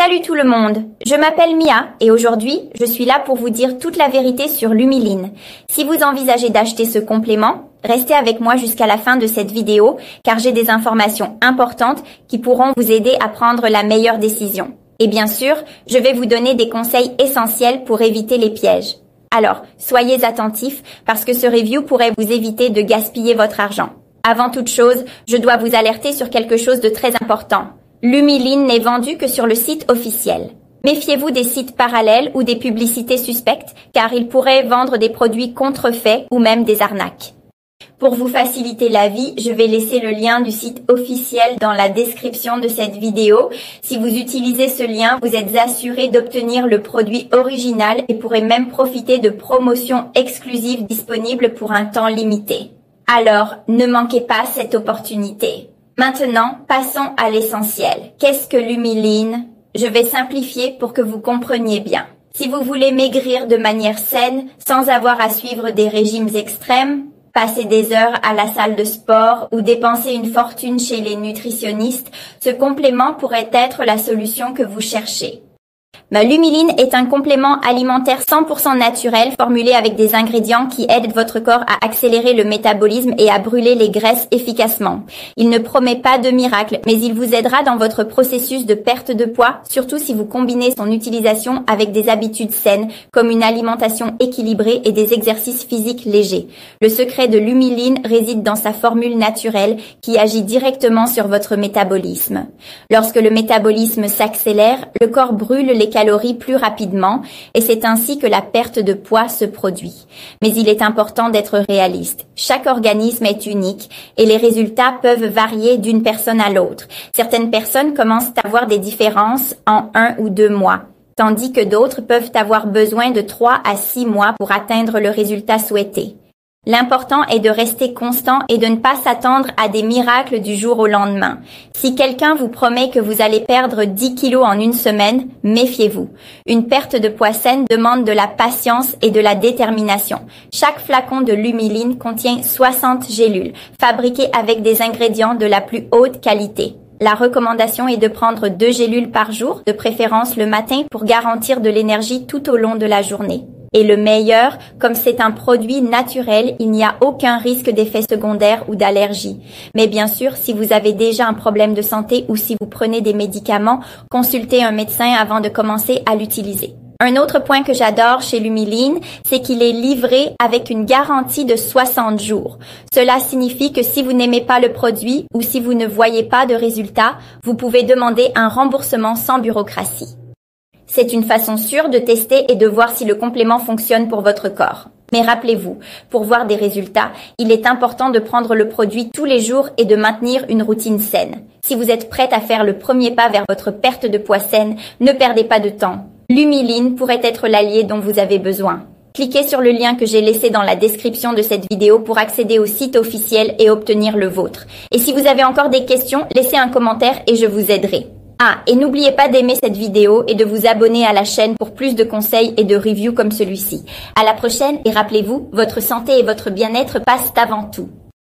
Salut tout le monde, je m'appelle Mia et aujourd'hui, je suis là pour vous dire toute la vérité sur l'Humiline. Si vous envisagez d'acheter ce complément, restez avec moi jusqu'à la fin de cette vidéo car j'ai des informations importantes qui pourront vous aider à prendre la meilleure décision. Et bien sûr, je vais vous donner des conseils essentiels pour éviter les pièges. Alors, soyez attentifs parce que ce review pourrait vous éviter de gaspiller votre argent. Avant toute chose, je dois vous alerter sur quelque chose de très important. L'Humiline n'est vendue que sur le site officiel. Méfiez-vous des sites parallèles ou des publicités suspectes, car ils pourraient vendre des produits contrefaits ou même des arnaques. Pour vous faciliter la vie, je vais laisser le lien du site officiel dans la description de cette vidéo. Si vous utilisez ce lien, vous êtes assuré d'obtenir le produit original et pourrez même profiter de promotions exclusives disponibles pour un temps limité. Alors, ne manquez pas cette opportunité. Maintenant, passons à l'essentiel. Qu'est-ce que l'Humiline? Je vais simplifier pour que vous compreniez bien. Si vous voulez maigrir de manière saine, sans avoir à suivre des régimes extrêmes, passer des heures à la salle de sport ou dépenser une fortune chez les nutritionnistes, ce complément pourrait être la solution que vous cherchez. L'Humiline est un complément alimentaire 100% naturel formulé avec des ingrédients qui aident votre corps à accélérer le métabolisme et à brûler les graisses efficacement. Il ne promet pas de miracle, mais il vous aidera dans votre processus de perte de poids, surtout si vous combinez son utilisation avec des habitudes saines, comme une alimentation équilibrée et des exercices physiques légers. Le secret de l'Humiline réside dans sa formule naturelle qui agit directement sur votre métabolisme. Lorsque le métabolisme s'accélère, le corps brûle les calories plus rapidement et c'est ainsi que la perte de poids se produit. Mais il est important d'être réaliste. Chaque organisme est unique et les résultats peuvent varier d'une personne à l'autre. Certaines personnes commencent à avoir des différences en 1 ou 2 mois, tandis que d'autres peuvent avoir besoin de 3 à 6 mois pour atteindre le résultat souhaité. L'important est de rester constant et de ne pas s'attendre à des miracles du jour au lendemain. Si quelqu'un vous promet que vous allez perdre 10 kilos en une semaine, méfiez-vous. Une perte de poids saine demande de la patience et de la détermination. Chaque flacon de l'Humiline contient 60 gélules, fabriquées avec des ingrédients de la plus haute qualité. La recommandation est de prendre 2 gélules par jour, de préférence le matin, pour garantir de l'énergie tout au long de la journée. Et le meilleur, comme c'est un produit naturel, il n'y a aucun risque d'effet secondaire ou d'allergie. Mais bien sûr, si vous avez déjà un problème de santé ou si vous prenez des médicaments, consultez un médecin avant de commencer à l'utiliser. Un autre point que j'adore chez l'Humiline, c'est qu'il est livré avec une garantie de 60 jours. Cela signifie que si vous n'aimez pas le produit ou si vous ne voyez pas de résultat, vous pouvez demander un remboursement sans bureaucratie. C'est une façon sûre de tester et de voir si le complément fonctionne pour votre corps. Mais rappelez-vous, pour voir des résultats, il est important de prendre le produit tous les jours et de maintenir une routine saine. Si vous êtes prête à faire le premier pas vers votre perte de poids saine, ne perdez pas de temps. L'Humiline pourrait être l'allié dont vous avez besoin. Cliquez sur le lien que j'ai laissé dans la description de cette vidéo pour accéder au site officiel et obtenir le vôtre. Et si vous avez encore des questions, laissez un commentaire et je vous aiderai. Et n'oubliez pas d'aimer cette vidéo et de vous abonner à la chaîne pour plus de conseils et de reviews comme celui-ci. À la prochaine et rappelez-vous, votre santé et votre bien-être passent avant tout.